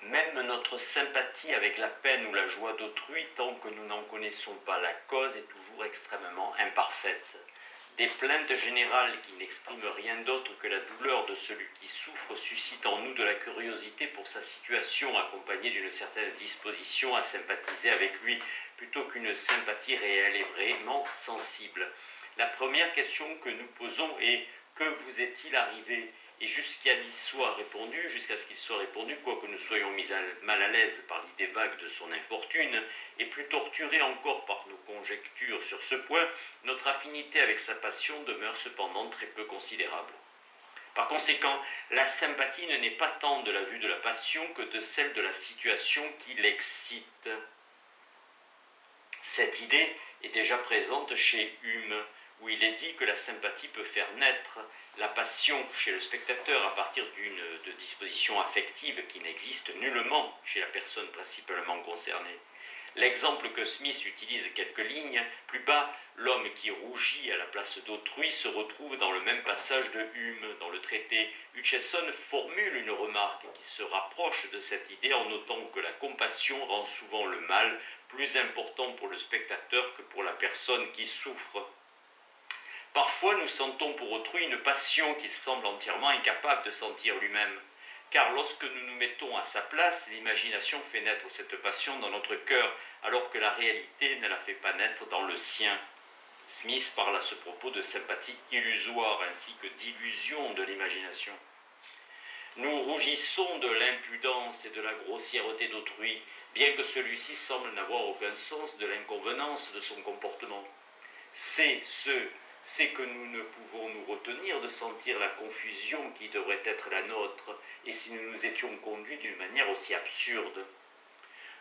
Même notre sympathie avec la peine ou la joie d'autrui, tant que nous n'en connaissons pas la cause, est toujours extrêmement imparfaite. Des plaintes générales qui n'expriment rien d'autre que la douleur de celui qui souffre suscitent en nous de la curiosité pour sa situation, accompagnée d'une certaine disposition à sympathiser avec lui, plutôt qu'une sympathie réelle et vraiment sensible. La première question que nous posons est « Que vous est-il arrivé ?» Et jusqu'à ce qu'il soit répondu, quoique nous soyons mal à l'aise par l'idée vague de son infortune, et plus torturés encore par nos conjectures sur ce point, notre affinité avec sa passion demeure cependant très peu considérable. Par conséquent, la sympathie ne naît pas tant de la vue de la passion que de celle de la situation qui l'excite. Cette idée est déjà présente chez Hume, où il est dit que la sympathie peut faire naître la passion chez le spectateur à partir de disposition affective qui n'existe nullement chez la personne principalement concernée. L'exemple que Smith utilise quelques lignes plus bas, l'homme qui rougit à la place d'autrui, se retrouve dans le même passage de Hume. Dans le traité, Hutcheson formule une remarque qui se rapproche de cette idée en notant que la compassion rend souvent le mal plus important pour le spectateur que pour la personne qui souffre. Parfois, nous sentons pour autrui une passion qu'il semble entièrement incapable de sentir lui-même. Car lorsque nous nous mettons à sa place, l'imagination fait naître cette passion dans notre cœur, alors que la réalité ne la fait pas naître dans le sien. Smith parle à ce propos de sympathie illusoire ainsi que d'illusion de l'imagination. Nous rougissons de l'impudence et de la grossièreté d'autrui, bien que celui-ci semble n'avoir aucun sens de l'inconvenance de son comportement. C'est que nous ne pouvons nous retenir de sentir la confusion qui devrait être la nôtre, et si nous nous étions conduits d'une manière aussi absurde.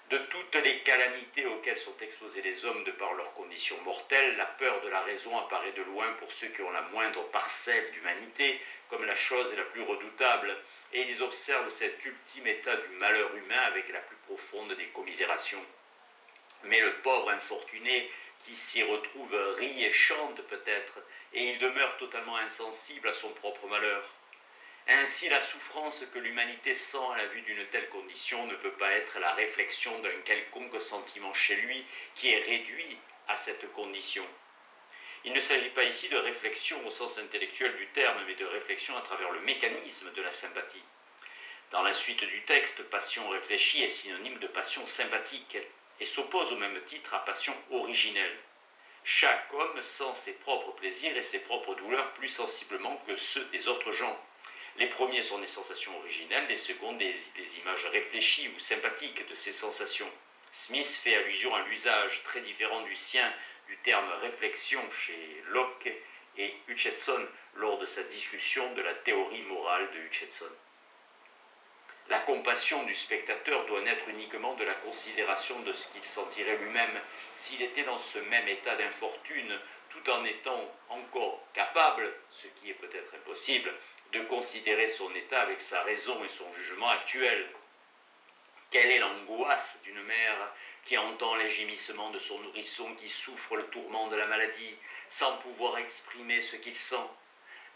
De toutes les calamités auxquelles sont exposés les hommes de par leurs conditions mortelles, la peur de la raison apparaît de loin pour ceux qui ont la moindre parcelle d'humanité comme la chose la plus redoutable, et ils observent cet ultime état du malheur humain avec la plus profonde des commisérations. Mais le pauvre infortuné qui s'y retrouve rit et chante peut-être, et il demeure totalement insensible à son propre malheur. Ainsi, la souffrance que l'humanité sent à la vue d'une telle condition ne peut pas être la réflexion d'un quelconque sentiment chez lui qui est réduit à cette condition. Il ne s'agit pas ici de réflexion au sens intellectuel du terme, mais de réflexion à travers le mécanisme de la sympathie. Dans la suite du texte, passion réfléchie est synonyme de passion sympathique et s'oppose au même titre à passion originelle. Chaque homme sent ses propres plaisirs et ses propres douleurs plus sensiblement que ceux des autres gens. Les premiers sont des sensations originelles, les secondes des images réfléchies ou sympathiques de ces sensations. Smith fait allusion à l'usage très différent du sien du terme réflexion chez Locke et Hutcheson lors de sa discussion de la théorie morale de Hutcheson. La compassion du spectateur doit naître uniquement de la considération de ce qu'il sentirait lui-même s'il était dans ce même état d'infortune, tout en étant encore capable, ce qui est peut-être impossible, de considérer son état avec sa raison et son jugement actuel. Quelle est l'angoisse d'une mère qui entend les gémissements de son nourrisson qui souffre le tourment de la maladie, sans pouvoir exprimer ce qu'il sent?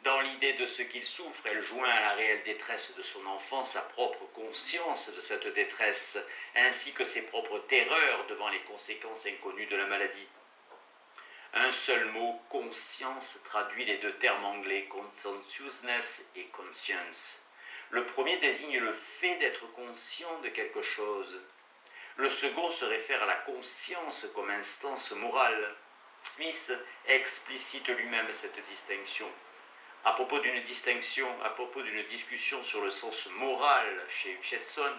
Dans l'idée de ce qu'il souffre, elle joint à la réelle détresse de son enfant sa propre conscience de cette détresse, ainsi que ses propres terreurs devant les conséquences inconnues de la maladie. Un seul mot, conscience, traduit les deux termes anglais conscientiousness et conscience. Le premier désigne le fait d'être conscient de quelque chose. Le second se réfère à la conscience comme instance morale. Smith explicite lui-même cette distinction. À propos d'une discussion sur le sens moral chez Hutcheson,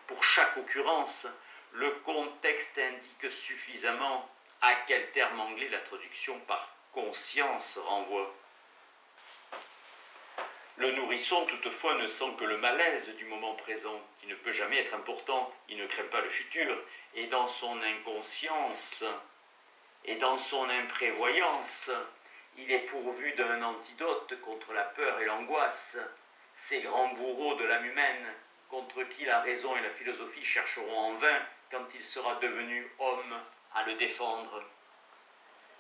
pour chaque occurrence, le contexte indique suffisamment à quel terme anglais la traduction par conscience renvoie. Le nourrisson, toutefois, ne sent que le malaise du moment présent, qui ne peut jamais être important, il ne craint pas le futur, et dans son inconscience et dans son imprévoyance, il est pourvu d'un antidote contre la peur et l'angoisse, ces grands bourreaux de l'âme humaine, contre qui la raison et la philosophie chercheront en vain, quand il sera devenu homme, à le défendre.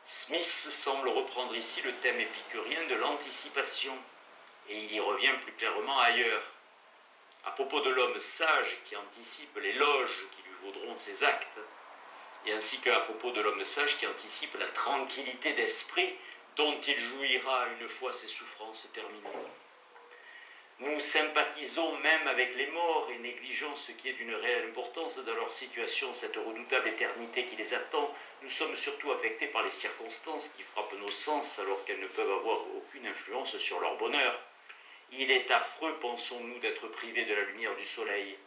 Smith semble reprendre ici le thème épicurien de l'anticipation, et il y revient plus clairement ailleurs. à propos de l'homme sage qui anticipe l'éloge qui lui vaudront ses actes, et ainsi qu'à propos de l'homme sage qui anticipe la tranquillité d'esprit dont il jouira une fois ses souffrances terminées. Nous sympathisons même avec les morts et négligeons ce qui est d'une réelle importance dans leur situation, cette redoutable éternité qui les attend. Nous sommes surtout affectés par les circonstances qui frappent nos sens alors qu'elles ne peuvent avoir aucune influence sur leur bonheur. Il est affreux, pensons-nous, d'être privés de la lumière du soleil,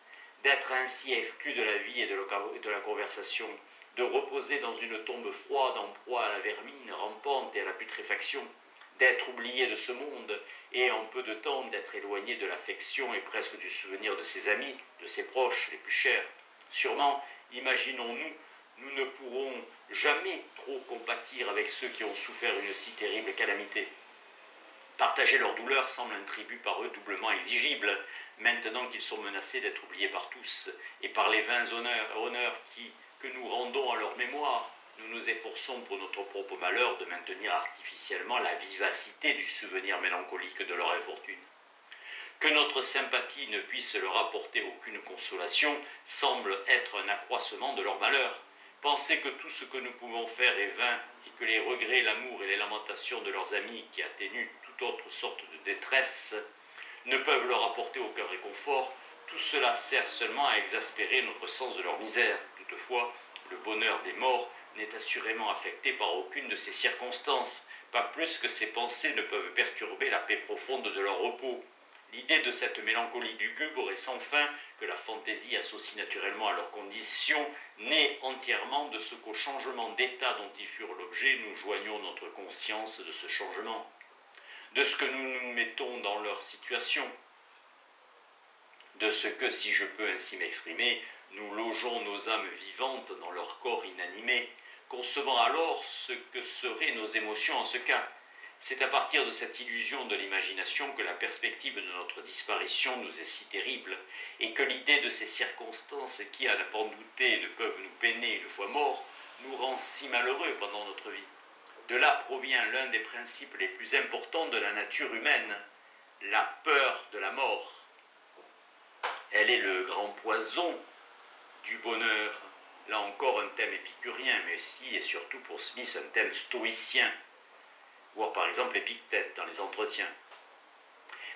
d'être ainsi exclus de la vie et de la conversation, de reposer dans une tombe froide en proie à la vermine rampante et à la putréfaction, d'être oublié de ce monde et en peu de temps d'être éloigné de l'affection et presque du souvenir de ses amis, de ses proches les plus chers. Sûrement, imaginons-nous, nous ne pourrons jamais trop compatir avec ceux qui ont souffert une si terrible calamité. Partager leur douleur semble un tribut par eux doublement exigible, maintenant qu'ils sont menacés d'être oubliés par tous, et par les vains honneurs que nous rendons à leur mémoire. Nous nous efforçons pour notre propre malheur de maintenir artificiellement la vivacité du souvenir mélancolique de leur infortune. Que notre sympathie ne puisse leur apporter aucune consolation semble être un accroissement de leur malheur. Penser que tout ce que nous pouvons faire est vain et que les regrets, l'amour et les lamentations de leurs amis qui atténuent toute autre sorte de détresse ne peuvent leur apporter aucun réconfort, tout cela sert seulement à exaspérer notre sens de leur misère. Toutefois, le bonheur des morts n'est assurément affecté par aucune de ces circonstances, pas plus que ces pensées ne peuvent perturber la paix profonde de leur repos. L'idée de cette mélancolie lugubre et sans fin que la fantaisie associe naturellement à leurs conditions naît entièrement de ce qu'au changement d'état dont ils furent l'objet, nous joignons notre conscience de ce changement, de ce que nous nous mettons dans leur situation, de ce que, si je peux ainsi m'exprimer, nous logeons nos âmes vivantes dans leur corps inanimé, concevant alors ce que seraient nos émotions en ce cas. C'est à partir de cette illusion de l'imagination que la perspective de notre disparition nous est si terrible, et que l'idée de ces circonstances qui, à n'en pas douter, ne peuvent nous peiner une fois morts, nous rend si malheureux pendant notre vie. De là provient l'un des principes les plus importants de la nature humaine, la peur de la mort. Elle est le grand poison du bonheur. Là encore un thème épicurien, mais aussi et surtout pour Smith un thème stoïcien, voire par exemple Épictète dans les entretiens.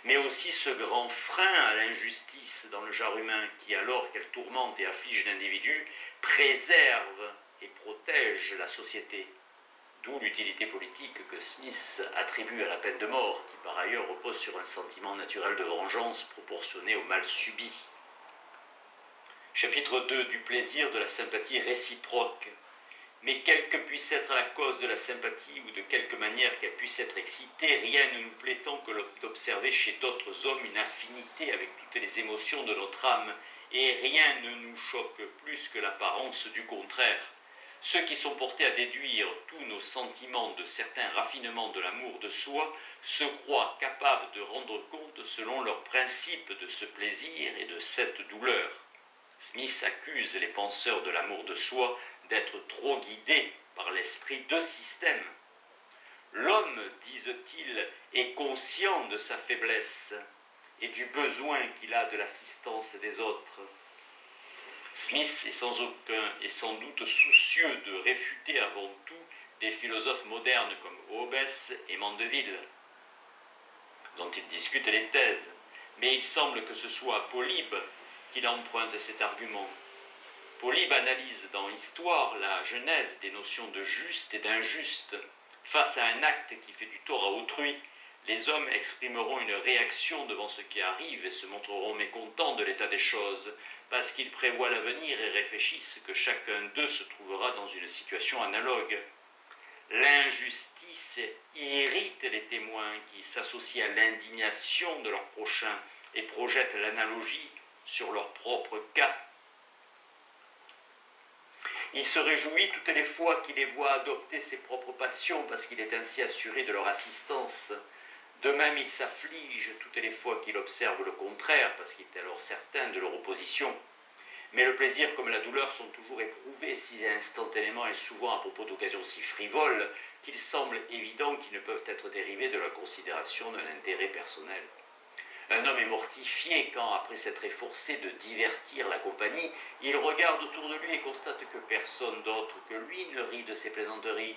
Mais aussi ce grand frein à l'injustice dans le genre humain qui, alors qu'elle tourmente et afflige l'individu, préserve et protège la société. D'où l'utilité politique que Smith attribue à la peine de mort, qui par ailleurs repose sur un sentiment naturel de vengeance proportionné au mal subi. Chapitre 2 du plaisir de la sympathie réciproque. Mais quelle que puisse être la cause de la sympathie ou de quelque manière qu'elle puisse être excitée, rien ne nous plaît tant que d'observer chez d'autres hommes une affinité avec toutes les émotions de notre âme, et rien ne nous choque plus que l'apparence du contraire. Ceux qui sont portés à déduire tous nos sentiments de certains raffinements de l'amour de soi se croient capables de rendre compte selon leurs principes de ce plaisir et de cette douleur. Smith accuse les penseurs de l'amour de soi d'être trop guidés par l'esprit de système. L'homme, disent-ils, est conscient de sa faiblesse et du besoin qu'il a de l'assistance des autres. Smith est sans doute soucieux de réfuter avant tout des philosophes modernes comme Hobbes et Mandeville, dont il discute les thèses, mais il semble que ce soit à Polybe qu'il emprunte cet argument. Polybe analyse dans l'histoire la genèse des notions de juste et d'injuste. Face à un acte qui fait du tort à autrui, les hommes exprimeront une réaction devant ce qui arrive et se montreront mécontents de l'état des choses, parce qu'ils prévoient l'avenir et réfléchissent que chacun d'eux se trouvera dans une situation analogue. L'injustice irrite les témoins qui s'associent à l'indignation de leur prochain et projettent l'analogie sur leur propre cas. Il se réjouit toutes les fois qu'il les voit adopter ses propres passions parce qu'il est ainsi assuré de leur assistance. De même, il s'afflige toutes les fois qu'il observe le contraire parce qu'il est alors certain de leur opposition. Mais le plaisir comme la douleur sont toujours éprouvés si instantanément et souvent à propos d'occasions si frivoles qu'il semble évident qu'ils ne peuvent être dérivés de la considération d'un intérêt personnel. Un homme est mortifié quand, après s'être efforcé de divertir la compagnie, il regarde autour de lui et constate que personne d'autre que lui ne rit de ses plaisanteries.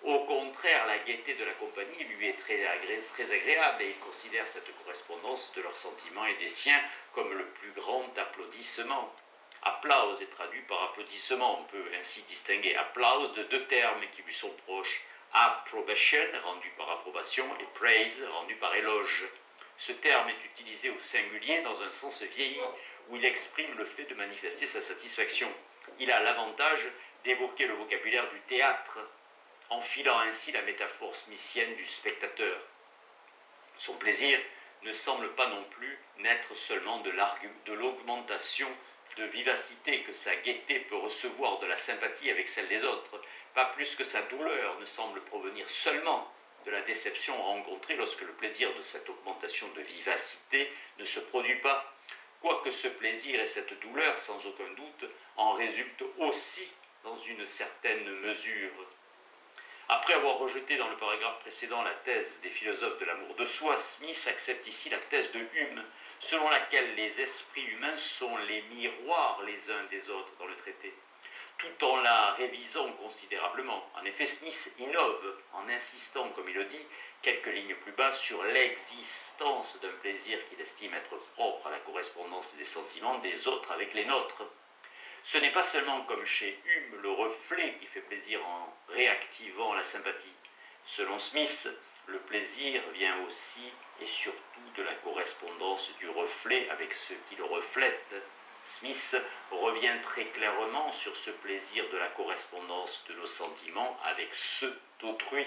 Au contraire, la gaieté de la compagnie lui est très agréable et il considère cette correspondance de leurs sentiments et des siens comme le plus grand applaudissement. Applause est traduit par applaudissement. On peut ainsi distinguer applause de deux termes qui lui sont proches. Approbation, rendu par approbation, et praise, rendu par éloge. Ce terme est utilisé au singulier dans un sens vieilli, où il exprime le fait de manifester sa satisfaction. Il a l'avantage d'évoquer le vocabulaire du théâtre, enfilant ainsi la métaphore smithienne du spectateur. Son plaisir ne semble pas non plus naître seulement de l'augmentation de vivacité que sa gaieté peut recevoir de la sympathie avec celle des autres, pas plus que sa douleur ne semble provenir seulement de la déception rencontrée lorsque le plaisir de cette augmentation de vivacité ne se produit pas, quoique ce plaisir et cette douleur, sans aucun doute, en résultent aussi dans une certaine mesure. Après avoir rejeté dans le paragraphe précédent la thèse des philosophes de l'amour de soi, Smith accepte ici la thèse de Hume, selon laquelle les esprits humains sont les miroirs les uns des autres dans le traité, tout en la révisant considérablement. En effet, Smith innove en insistant, comme il le dit, quelques lignes plus bas sur l'existence d'un plaisir qu'il estime être propre à la correspondance des sentiments des autres avec les nôtres. Ce n'est pas seulement comme chez Hume le reflet qui fait plaisir en réactivant la sympathie. Selon Smith, le plaisir vient aussi et surtout de la correspondance du reflet avec ce qui le reflète. Smith revient très clairement sur ce plaisir de la correspondance de nos sentiments avec ceux d'autrui.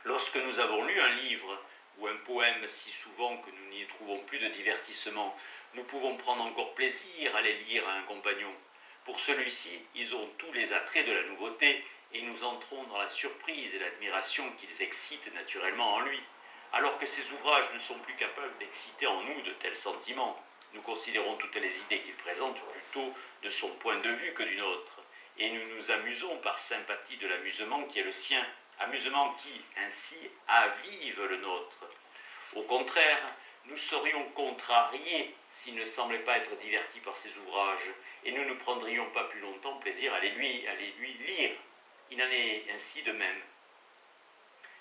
Lorsque nous avons lu un livre ou un poème si souvent que nous n'y trouvons plus de divertissement, nous pouvons prendre encore plaisir à les lire à un compagnon. Pour celui-ci, ils ont tous les attraits de la nouveauté et nous entrons dans la surprise et l'admiration qu'ils excitent naturellement en lui. Alors que ces ouvrages ne sont plus capables d'exciter en nous de tels sentiments, nous considérons toutes les idées qu'il présente plutôt de son point de vue que du nôtre, et nous nous amusons par sympathie de l'amusement qui est le sien, amusement qui, ainsi, avive le nôtre. Au contraire, nous serions contrariés s'il ne semblait pas être diverti par ces ouvrages, et nous ne prendrions pas plus longtemps plaisir à les lui lire. Il en est ainsi de même.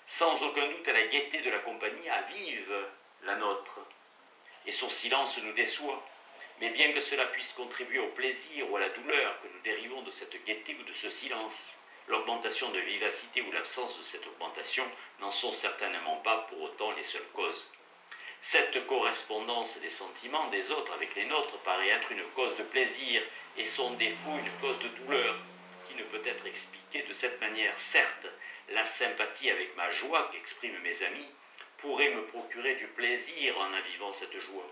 Sans aucun doute, la gaieté de la compagnie avive la nôtre, et son silence nous déçoit. Mais bien que cela puisse contribuer au plaisir ou à la douleur que nous dérivons de cette gaieté ou de ce silence, l'augmentation de vivacité ou l'absence de cette augmentation n'en sont certainement pas pour autant les seules causes. Cette correspondance des sentiments des autres avec les nôtres paraît être une cause de plaisir et son défaut une cause de douleur, qui ne peut être expliquée de cette manière. Certes, la sympathie avec ma joie qu'expriment mes amis pourrait me procurer du plaisir en avivant cette joie.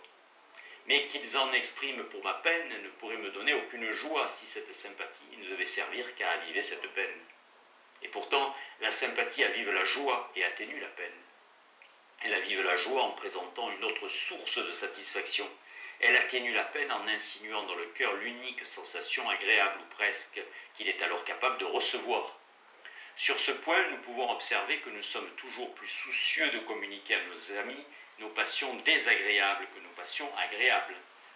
Mais qu'ils en expriment pour ma peine ne pourrait me donner aucune joie si cette sympathie ne devait servir qu'à aviver cette peine. Et pourtant, la sympathie avive la joie et atténue la peine. Elle avive la joie en présentant une autre source de satisfaction. Elle atténue la peine en insinuant dans le cœur l'unique sensation agréable ou presque qu'il est alors capable de recevoir. Sur ce point, nous pouvons observer que nous sommes toujours plus soucieux de communiquer à nos amis nos passions désagréables que nos passions agréables,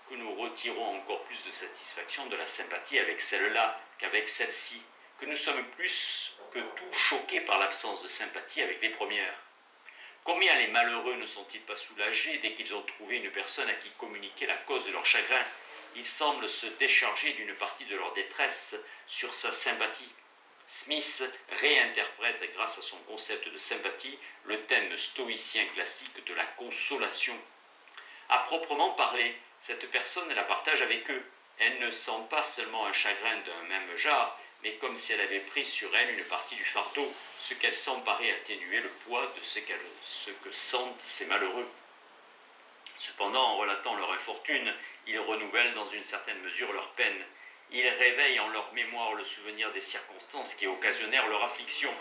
que nous retirons encore plus de satisfaction de la sympathie avec celle-là qu'avec celle-ci, que nous sommes plus que tout choqués par l'absence de sympathie avec les premières. Combien les malheureux ne sont-ils pas soulagés dès qu'ils ont trouvé une personne à qui communiquer la cause de leur chagrin? Ils semblent se décharger d'une partie de leur détresse sur sa sympathie. Smith réinterprète, grâce à son concept de sympathie, le thème stoïcien classique de la consolation. À proprement parler, cette personne la partage avec eux. Elle ne sent pas seulement un chagrin d'un même genre, mais comme si elle avait pris sur elle une partie du fardeau, ce qu'elle sent paraît atténuer le poids de ce que sentent ces malheureux. Cependant, en relatant leur infortune, ils renouvellent dans une certaine mesure leur peine. Ils réveillent en leur mémoire le souvenir des circonstances qui occasionnèrent leur affliction.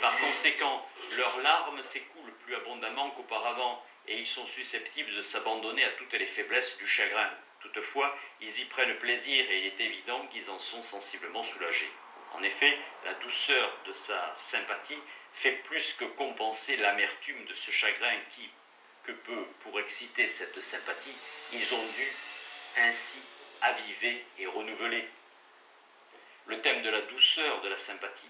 Par conséquent, leurs larmes s'écoulent plus abondamment qu'auparavant, et ils sont susceptibles de s'abandonner à toutes les faiblesses du chagrin. Toutefois, ils y prennent plaisir et il est évident qu'ils en sont sensiblement soulagés. En effet, la douceur de sa sympathie fait plus que compenser l'amertume de ce chagrin qui, que peu pour exciter cette sympathie, ils ont dû ainsi aviver et renouveler. Le thème de la douceur de la sympathie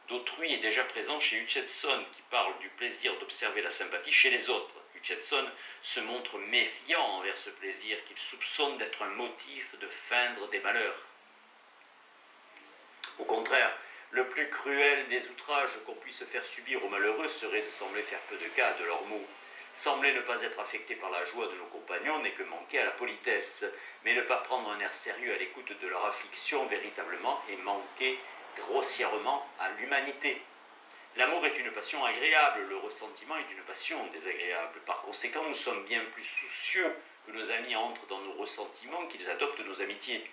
d'autrui est déjà présent chez Hutcheson, qui parle du plaisir d'observer la sympathie chez les autres. Hutcheson se montre méfiant envers ce plaisir qu'il soupçonne d'être un motif de feindre des malheurs. Au contraire, le plus cruel des outrages qu'on puisse faire subir aux malheureux serait de sembler faire peu de cas de leurs maux. Sembler ne pas être affecté par la joie de nos compagnons n'est que manquer à la politesse, mais ne pas prendre un air sérieux à l'écoute de leur affliction véritablement est manquer grossièrement à l'humanité. L'amour est une passion agréable, le ressentiment est une passion désagréable. Par conséquent, nous sommes bien plus soucieux que nos amis entrent dans nos ressentiments qu'ils adoptent nos amitiés.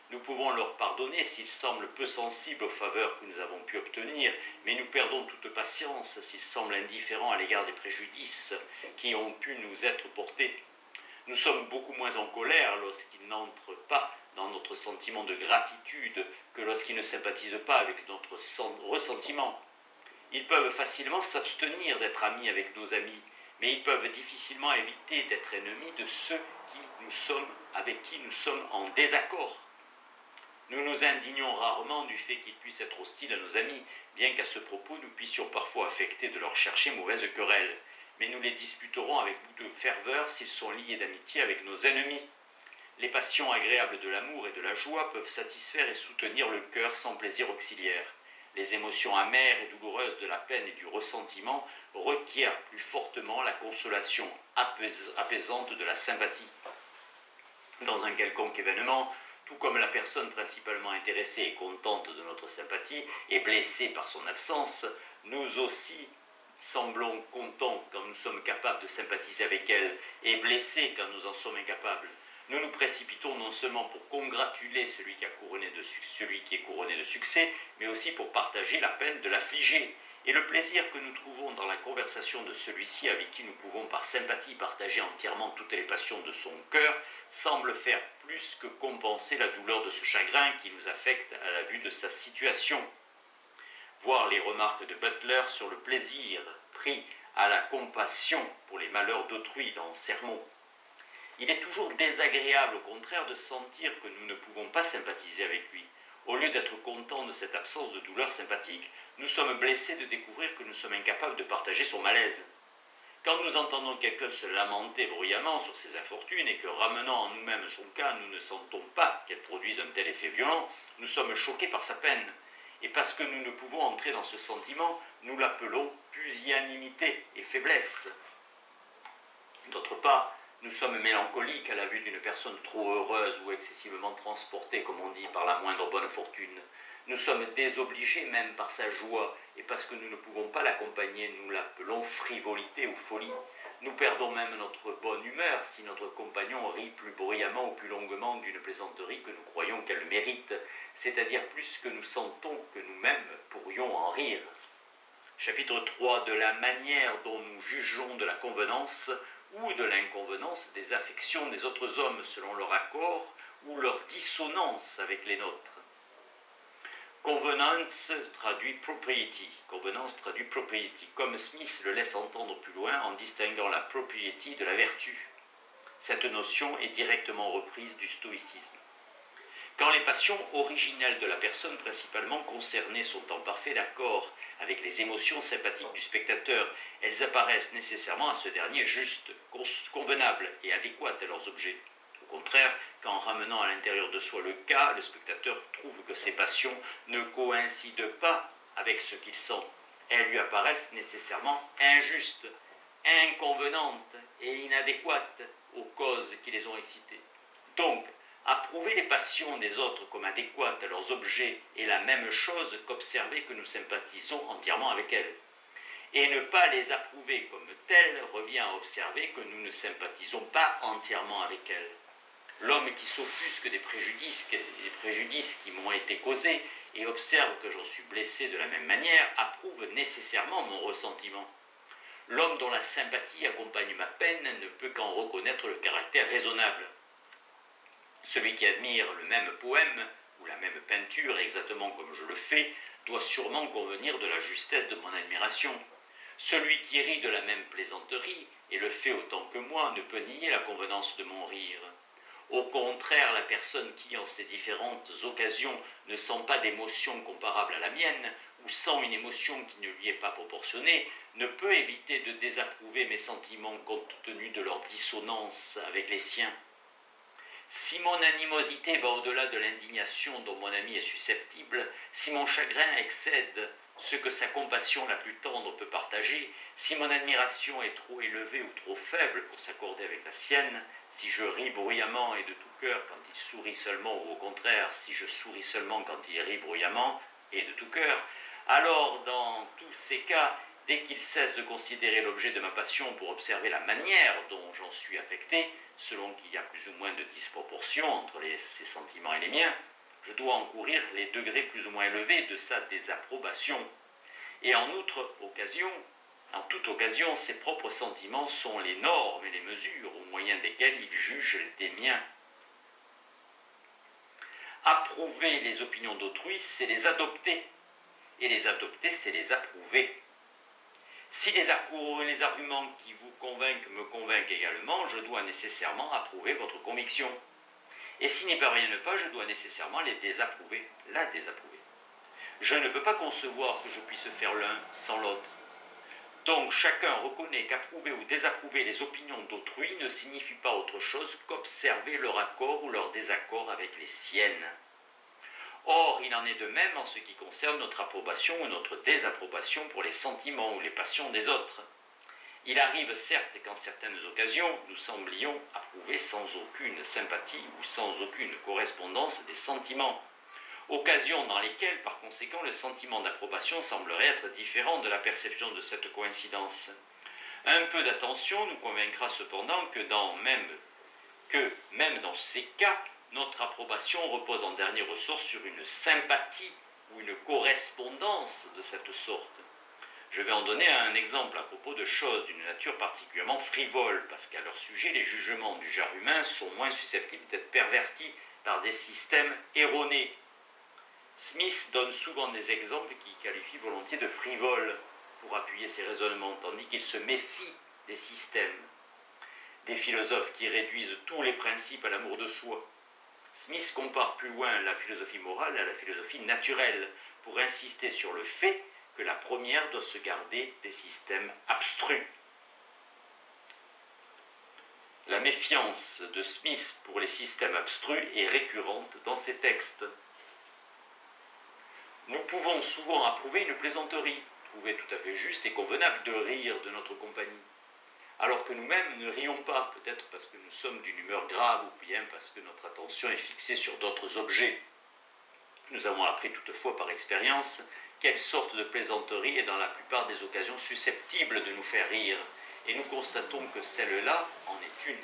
Nous pouvons leur pardonner s'ils semblent peu sensibles aux faveurs que nous avons pu obtenir, mais nous perdons toute patience s'ils semblent indifférents à l'égard des préjudices qui ont pu nous être portés. Nous sommes beaucoup moins en colère lorsqu'ils n'entrent pas dans notre sentiment de gratitude que lorsqu'ils ne sympathisent pas avec notre ressentiment. Ils peuvent facilement s'abstenir d'être amis avec nos amis, mais ils peuvent difficilement éviter d'être ennemis de ceux avec qui nous sommes en désaccord. Nous nous indignons rarement du fait qu'ils puissent être hostiles à nos amis, bien qu'à ce propos nous puissions parfois affecter de leur chercher mauvaise querelle, mais nous les disputerons avec beaucoup de ferveur s'ils sont liés d'amitié avec nos ennemis. Les passions agréables de l'amour et de la joie peuvent satisfaire et soutenir le cœur sans plaisir auxiliaire. Les émotions amères et douloureuses de la peine et du ressentiment requièrent plus fortement la consolation apaisante de la sympathie. Dans un quelconque événement, tout comme la personne principalement intéressée est contente de notre sympathie et blessée par son absence, nous aussi semblons contents quand nous sommes capables de sympathiser avec elle et blessés quand nous en sommes incapables. Nous nous précipitons non seulement pour congratuler celui qui est couronné de succès, mais aussi pour partager la peine de l'affligé. Et le plaisir que nous trouvons dans la conversation de celui-ci avec qui nous pouvons par sympathie partager entièrement toutes les passions de son cœur semble faire plus que compenser la douleur de ce chagrin qui nous affecte à la vue de sa situation. Voir les remarques de Butler sur le plaisir pris à la compassion pour les malheurs d'autrui dans Sermon. Il est toujours désagréable, au contraire, de sentir que nous ne pouvons pas sympathiser avec lui. Au lieu d'être contents de cette absence de douleur sympathique, nous sommes blessés de découvrir que nous sommes incapables de partager son malaise. Quand nous entendons quelqu'un se lamenter bruyamment sur ses infortunes et que, ramenant en nous-mêmes son cas, nous ne sentons pas qu'elle produise un tel effet violent, nous sommes choqués par sa peine. Et parce que nous ne pouvons entrer dans ce sentiment, nous l'appelons pusillanimité et faiblesse. D'autre part, nous sommes mélancoliques à la vue d'une personne trop heureuse ou excessivement transportée, comme on dit, par la moindre bonne fortune. Nous sommes désobligés même par sa joie, et parce que nous ne pouvons pas l'accompagner, nous l'appelons frivolité ou folie. Nous perdons même notre bonne humeur si notre compagnon rit plus bruyamment ou plus longuement d'une plaisanterie que nous croyons qu'elle mérite, c'est-à-dire plus que nous sentons que nous-mêmes pourrions en rire. Chapitre 3 de la manière dont nous jugeons de la convenance ou de l'inconvenance des affections des autres hommes selon leur accord ou leur dissonance avec les nôtres. Convenance traduit propriety, comme Smith le laisse entendre plus loin en distinguant la propriety de la vertu. Cette notion est directement reprise du stoïcisme. Quand les passions originelles de la personne principalement concernée sont en parfait accord avec les émotions sympathiques du spectateur, elles apparaissent nécessairement à ce dernier justes, convenables et adéquates à leurs objets. Au contraire, qu'en ramenant à l'intérieur de soi le cas, le spectateur trouve que ses passions ne coïncident pas avec ce qu'il sent. Elles lui apparaissent nécessairement injustes, inconvenantes et inadéquates aux causes qui les ont excitées. Donc, approuver les passions des autres comme adéquates à leurs objets est la même chose qu'observer que nous sympathisons entièrement avec elles. Et ne pas les approuver comme telles revient à observer que nous ne sympathisons pas entièrement avec elles. L'homme qui s'offusque des préjudices qui m'ont été causés et observe que j'en suis blessé de la même manière approuve nécessairement mon ressentiment. L'homme dont la sympathie accompagne ma peine ne peut qu'en reconnaître le caractère raisonnable. Celui qui admire le même poème ou la même peinture exactement comme je le fais doit sûrement convenir de la justesse de mon admiration. Celui qui rit de la même plaisanterie, et le fait autant que moi, ne peut nier la convenance de mon rire. Au contraire, la personne qui, en ces différentes occasions, ne sent pas d'émotion comparable à la mienne, ou sent une émotion qui ne lui est pas proportionnée, ne peut éviter de désapprouver mes sentiments compte tenu de leur dissonance avec les siens. Si mon animosité va au-delà de l'indignation dont mon ami est susceptible, si mon chagrin excède ce que sa compassion la plus tendre peut partager, si mon admiration est trop élevée ou trop faible pour s'accorder avec la sienne, si je ris bruyamment et de tout cœur quand il sourit seulement, ou au contraire, si je souris seulement quand il rit bruyamment et de tout cœur, alors dans tous ces cas, dès qu'il cesse de considérer l'objet de ma passion pour observer la manière dont j'en suis affecté, selon qu'il y a plus ou moins de disproportion entre ses sentiments et les miens, je dois encourir les degrés plus ou moins élevés de sa désapprobation. Et en toute occasion, ses propres sentiments sont les normes et les mesures au moyen desquelles il juge des miens. Approuver les opinions d'autrui, c'est les adopter. Et les adopter, c'est les approuver. Si les arguments qui vous convainquent me convainquent également, je dois nécessairement approuver votre conviction. Et s'ils n'y parviennent pas, je dois nécessairement la désapprouver. Je ne peux pas concevoir que je puisse faire l'un sans l'autre. Donc chacun reconnaît qu'approuver ou désapprouver les opinions d'autrui ne signifie pas autre chose qu'observer leur accord ou leur désaccord avec les siennes. Or, il en est de même en ce qui concerne notre approbation ou notre désapprobation pour les sentiments ou les passions des autres. Il arrive certes qu'en certaines occasions, nous semblions approuver sans aucune sympathie ou sans aucune correspondance des sentiments. Occasions dans lesquelles, par conséquent, le sentiment d'approbation semblerait être différent de la perception de cette coïncidence. Un peu d'attention nous convaincra cependant que même dans ces cas, notre approbation repose en dernière ressource sur une sympathie ou une correspondance de cette sorte. Je vais en donner un exemple à propos de choses d'une nature particulièrement frivole, parce qu'à leur sujet, les jugements du genre humain sont moins susceptibles d'être pervertis par des systèmes erronés. Smith donne souvent des exemples qu'il qualifie volontiers de frivoles pour appuyer ses raisonnements, tandis qu'il se méfie des systèmes, des philosophes qui réduisent tous les principes à l'amour de soi. Smith compare plus loin la philosophie morale à la philosophie naturelle, pour insister sur le fait que la première doit se garder des systèmes abstrus. La méfiance de Smith pour les systèmes abstrus est récurrente dans ses textes. Nous pouvons souvent approuver une plaisanterie, trouver tout à fait juste et convenable de rire de notre compagnie, alors que nous-mêmes ne rions pas, peut-être parce que nous sommes d'une humeur grave ou bien parce que notre attention est fixée sur d'autres objets. Nous avons appris toutefois par expérience quelle sorte de plaisanterie est dans la plupart des occasions susceptible de nous faire rire, et nous constatons que celle-là en est une.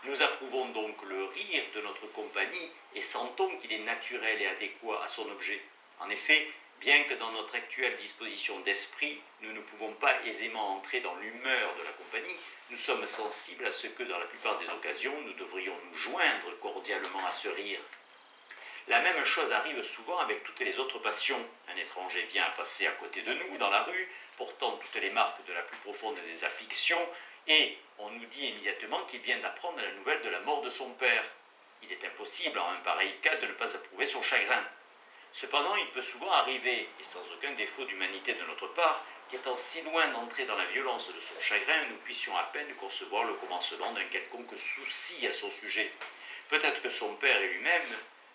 Nous approuvons donc le rire de notre compagnie et sentons qu'il est naturel et adéquat à son objet. En effet, bien que dans notre actuelle disposition d'esprit, nous ne pouvons pas aisément entrer dans l'humeur de la compagnie, nous sommes sensibles à ce que, dans la plupart des occasions, nous devrions nous joindre cordialement à ce rire. La même chose arrive souvent avec toutes les autres passions. Un étranger vient à passer à côté de nous dans la rue, portant toutes les marques de la plus profonde des afflictions, et on nous dit immédiatement qu'il vient d'apprendre la nouvelle de la mort de son père. Il est impossible en un pareil cas de ne pas approuver son chagrin. Cependant, il peut souvent arriver, et sans aucun défaut d'humanité de notre part, qu'étant si loin d'entrer dans la violence de son chagrin, nous puissions à peine concevoir le commencement d'un quelconque souci à son sujet. Peut-être que son père et lui-même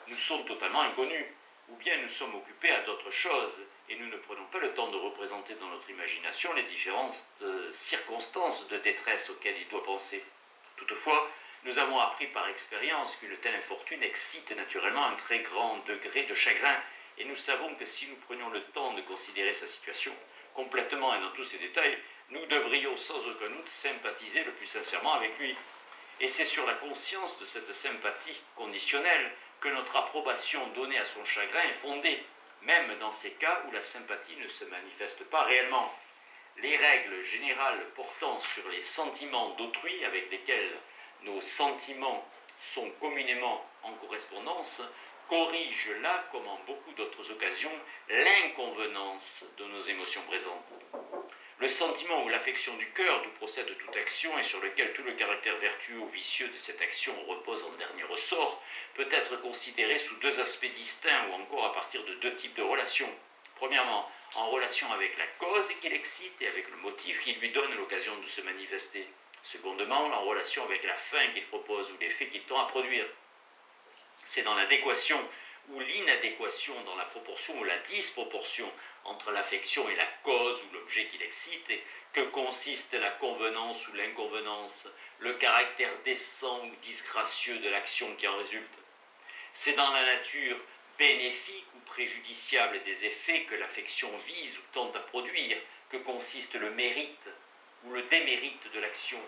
nous sont totalement inconnus, ou bien nous sommes occupés à d'autres choses, et nous ne prenons pas le temps de représenter dans notre imagination les différentes circonstances de détresse auxquelles il doit penser. Toutefois, nous avons appris par expérience qu'une telle infortune excite naturellement un très grand degré de chagrin, et nous savons que si nous prenions le temps de considérer sa situation complètement et dans tous ses détails, nous devrions sans aucun doute sympathiser le plus sincèrement avec lui. Et c'est sur la conscience de cette sympathie conditionnelle que notre approbation donnée à son chagrin est fondée, même dans ces cas où la sympathie ne se manifeste pas réellement. Les règles générales portant sur les sentiments d'autrui avec lesquels nos sentiments sont communément en correspondance corrigent là, comme en beaucoup d'autres occasions, l'inconvenance de nos émotions présentes. Le sentiment ou l'affection du cœur d'où procède toute action et sur lequel tout le caractère vertueux ou vicieux de cette action repose en dernier ressort peut être considéré sous deux aspects distincts ou encore à partir de deux types de relations. Premièrement, en relation avec la cause qui l'excite et avec le motif qui lui donne l'occasion de se manifester. Secondement, en relation avec la fin qu'il propose ou l'effet qu'il tend à produire. C'est dans l'adéquation ou l'inadéquation, dans la proportion ou la disproportion entre l'affection et la cause ou l'objet qui l'excite que consiste la convenance ou l'inconvenance, le caractère décent ou disgracieux de l'action qui en résulte. C'est dans la nature bénéfique ou préjudiciable des effets que l'affection vise ou tente à produire que consiste le mérite ou le démérite de l'action,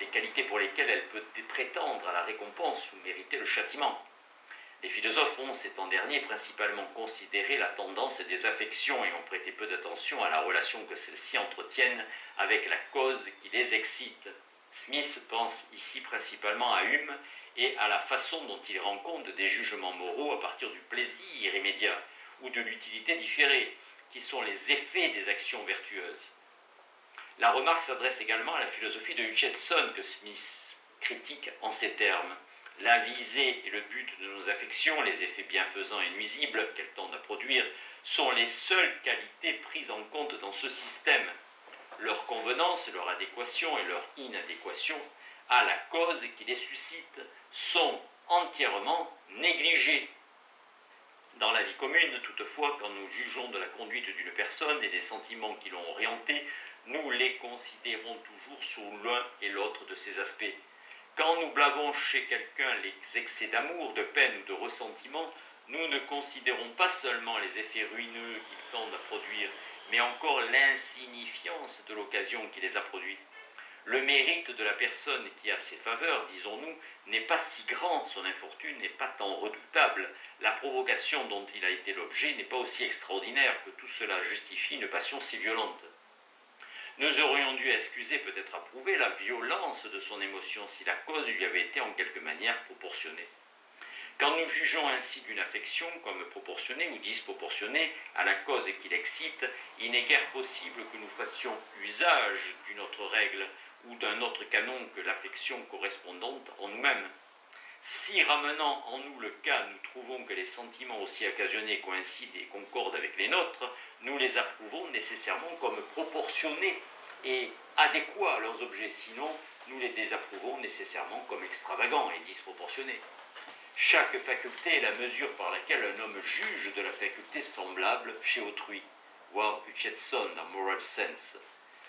les qualités pour lesquelles elle peut prétendre à la récompense ou mériter le châtiment. Les philosophes ont, ces temps derniers, principalement considéré la tendance des affections et ont prêté peu d'attention à la relation que celles-ci entretiennent avec la cause qui les excite. Smith pense ici principalement à Hume et à la façon dont il rend compte des jugements moraux à partir du plaisir immédiat ou de l'utilité différée, qui sont les effets des actions vertueuses. La remarque s'adresse également à la philosophie de Hutcheson que Smith critique en ces termes. La visée et le but de nos affections, les effets bienfaisants et nuisibles qu'elles tendent à produire, sont les seules qualités prises en compte dans ce système. Leur convenance, leur adéquation et leur inadéquation à la cause qui les suscite sont entièrement négligées. Dans la vie commune, toutefois, quand nous jugeons de la conduite d'une personne et des sentiments qui l'ont orientée, nous les considérons toujours sous l'un et l'autre de ces aspects. Quand nous blâmons chez quelqu'un les excès d'amour, de peine ou de ressentiment, nous ne considérons pas seulement les effets ruineux qu'ils tendent à produire, mais encore l'insignifiance de l'occasion qui les a produits. Le mérite de la personne qui a ses faveurs, disons-nous, n'est pas si grand, son infortune n'est pas tant redoutable, la provocation dont il a été l'objet n'est pas aussi extraordinaire que tout cela justifie une passion si violente. Nous aurions dû excuser, peut-être approuver, la violence de son émotion si la cause lui avait été en quelque manière proportionnée. Quand nous jugeons ainsi d'une affection comme proportionnée ou disproportionnée à la cause qui l'excite, il n'est guère possible que nous fassions usage d'une autre règle ou d'un autre canon que l'affection correspondante en nous-mêmes. Si, ramenant en nous le cas, nous trouvons que les sentiments aussi occasionnés coïncident et concordent avec les nôtres, nous les approuvons nécessairement comme proportionnés et adéquats à leurs objets, sinon nous les désapprouvons nécessairement comme extravagants et disproportionnés. Chaque faculté est la mesure par laquelle un homme juge de la faculté semblable chez autrui. Voir Hutcheson dans Moral Sense.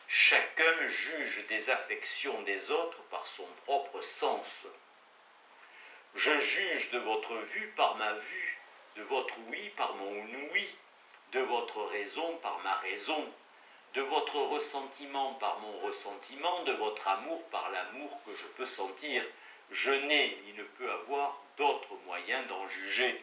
Chacun juge des affections des autres par son propre sens. Je juge de votre vue par ma vue, de votre oui par mon oui, de votre raison par ma raison, de votre ressentiment par mon ressentiment, de votre amour par l'amour que je peux sentir. Je n'ai ni ne peux avoir d'autre moyen d'en juger.